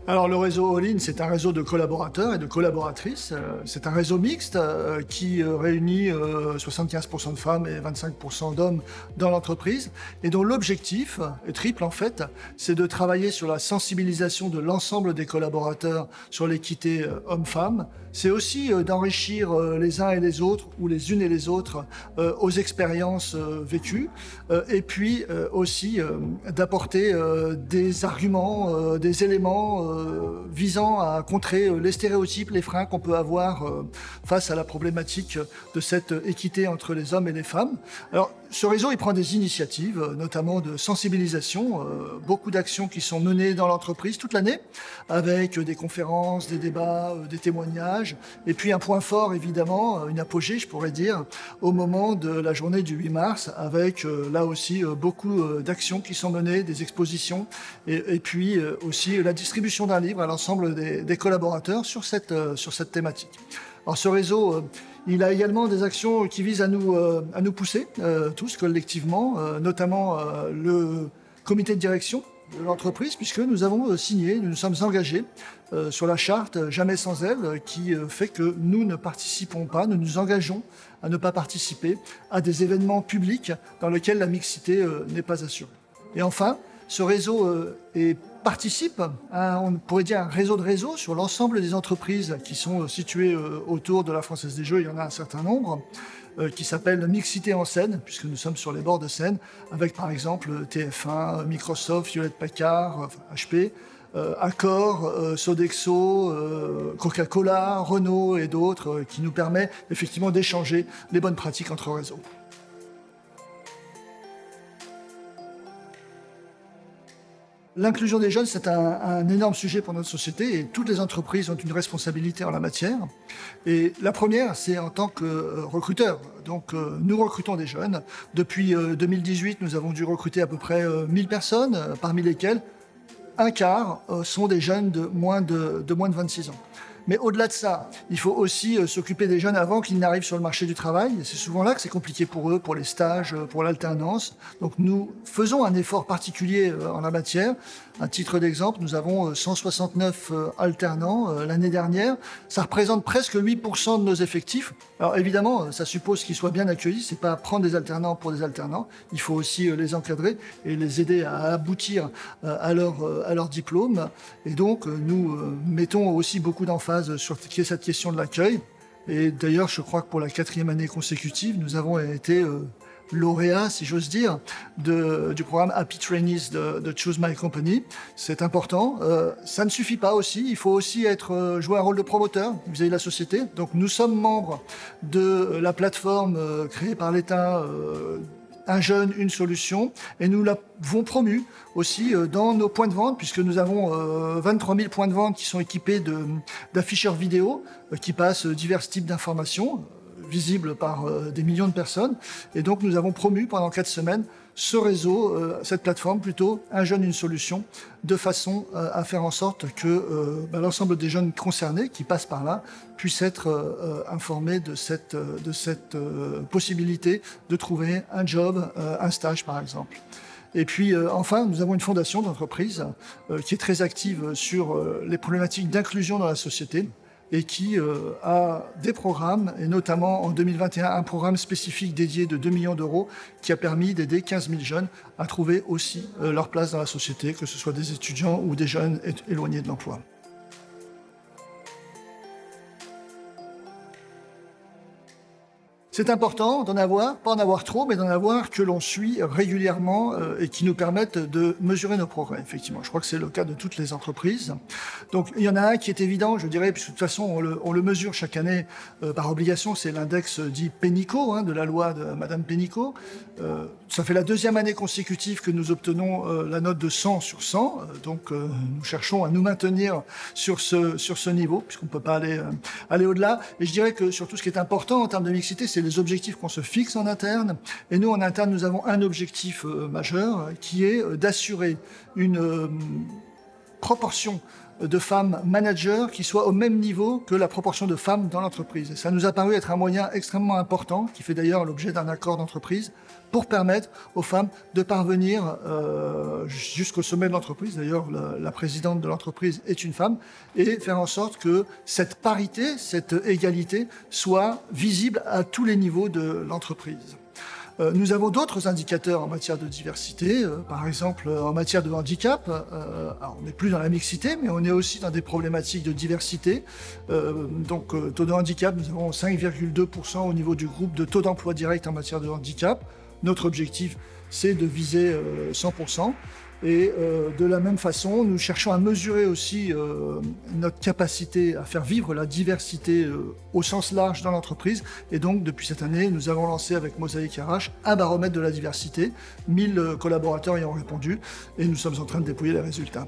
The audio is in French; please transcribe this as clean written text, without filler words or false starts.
Alors le réseau All-in, c'est un réseau de collaborateurs et de collaboratrices. C'est un réseau mixte qui réunit 75% de femmes et 25% d'hommes dans l'entreprise et dont l'objectif est triple en fait, c'est de travailler sur la sensibilisation de l'ensemble des collaborateurs sur l'équité homme-femme. C'est aussi d'enrichir les uns et les autres ou les unes et les autres aux expériences vécues et puis aussi d'apporter des arguments, des éléments visant à contrer les stéréotypes, les freins qu'on peut avoir face à la problématique de cette équité entre les hommes et les femmes. Alors, ce réseau, il prend des initiatives, notamment de sensibilisation, beaucoup d'actions qui sont menées dans l'entreprise toute l'année, avec des conférences, des débats, des témoignages, et puis un point fort, évidemment, une apogée, je pourrais dire, au moment de la journée du 8 mars, avec là aussi beaucoup d'actions qui sont menées, des expositions, et puis aussi la distribution d'un livre à l'ensemble des collaborateurs sur cette thématique. Alors ce réseau, il a également des actions qui visent à nous pousser, tous collectivement, notamment le comité de direction de l'entreprise, puisque nous avons signé, nous nous sommes engagés sur la charte Jamais sans elle, qui fait que nous ne participons pas, nous nous engageons à ne pas participer à des événements publics dans lesquels la mixité n'est pas assurée. Et enfin, ce réseau participe à, on pourrait dire, un réseau de réseaux sur l'ensemble des entreprises qui sont situées autour de la Française des Jeux. Il y en a un certain nombre qui s'appelle Mixité en Seine, puisque nous sommes sur les bords de Seine, avec par exemple TF1, Microsoft, Hewlett-Packard, HP, Accor, Sodexo, Coca-Cola, Renault et d'autres, qui nous permet effectivement d'échanger les bonnes pratiques entre réseaux. L'inclusion des jeunes, c'est un énorme sujet pour notre société et toutes les entreprises ont une responsabilité en la matière. Et la première, c'est en tant que recruteur. Donc, nous recrutons des jeunes. Depuis 2018, nous avons dû recruter à peu près 1000 personnes, parmi lesquelles un quart sont des jeunes de moins de 26 ans. Mais au-delà de ça, il faut aussi s'occuper des jeunes avant qu'ils n'arrivent sur le marché du travail. C'est souvent là que c'est compliqué pour eux, pour les stages, pour l'alternance. Donc nous faisons un effort particulier en la matière. À titre d'exemple, nous avons 169 alternants l'année dernière. Ça représente presque 8% de nos effectifs. Alors évidemment, ça suppose qu'ils soient bien accueillis. C'est pas prendre des alternants pour des alternants. Il faut aussi les encadrer et les aider à aboutir à leur diplôme. Et donc, nous mettons aussi beaucoup d'emphase sur cette question de l'accueil. Et d'ailleurs, je crois que pour la 4e année consécutive, nous avons été lauréats, si j'ose dire, du programme Happy Trainees de Choose My Company. C'est important. Ça ne suffit pas aussi. Il faut aussi jouer un rôle de promoteur vis-à-vis de la société. Donc, nous sommes membres de la plateforme créée par l'État Un jeune, une solution, et nous l'avons promu aussi dans nos points de vente, puisque nous avons 23 000 points de vente qui sont équipés d'afficheurs vidéo qui passent divers types d'informations visibles par des millions de personnes. Et donc nous avons promu pendant 4 semaines ce réseau, cette plateforme plutôt, Un jeune, une solution, de façon à faire en sorte que l'ensemble des jeunes concernés qui passent par là puissent être informés de cette possibilité de trouver un job, un stage par exemple. Et puis enfin, nous avons une fondation d'entreprise qui est très active sur les problématiques d'inclusion dans la société et qui a des programmes, et notamment en 2021, un programme spécifique dédié de 2 millions d'euros qui a permis d'aider 15 000 jeunes à trouver aussi leur place dans la société, que ce soit des étudiants ou des jeunes éloignés de l'emploi. C'est important d'en avoir, pas en avoir trop, mais d'en avoir que l'on suit régulièrement et qui nous permettent de mesurer nos progrès, effectivement. Je crois que c'est le cas de toutes les entreprises. Donc, il y en a un qui est évident, je dirais, puisque de toute façon, on le mesure chaque année par obligation, c'est l'index dit Pénicaud, de la loi de Madame Pénicaud. Ça fait la 2e année consécutive que nous obtenons la note de 100 sur 100. Donc, nous cherchons à nous maintenir sur ce niveau, puisqu'on ne peut pas aller au-delà. Et je dirais que surtout, ce qui est important en termes de mixité, c'est les objectifs qu'on se fixe en interne. Et nous, en interne, nous avons un objectif majeur qui est d'assurer une proportion de femmes managers qui soit au même niveau que la proportion de femmes dans l'entreprise. Et ça nous a paru être un moyen extrêmement important, qui fait d'ailleurs l'objet d'un accord d'entreprise, pour permettre aux femmes de parvenir jusqu'au sommet de l'entreprise. D'ailleurs, la présidente de l'entreprise est une femme, et faire en sorte que cette parité, cette égalité, soit visible à tous les niveaux de l'entreprise. Nous avons d'autres indicateurs en matière de diversité, par exemple en matière de handicap. Alors on n'est plus dans la mixité, mais on est aussi dans des problématiques de diversité. Taux de handicap, nous avons 5,2% au niveau du groupe de taux d'emploi direct en matière de handicap. Notre objectif, c'est de viser 100%. Et de la même façon, nous cherchons à mesurer aussi notre capacité à faire vivre la diversité au sens large dans l'entreprise. Et donc, depuis cette année, nous avons lancé avec Mosaïque RH un baromètre de la diversité, 1000 collaborateurs y ont répondu, et nous sommes en train de dépouiller les résultats.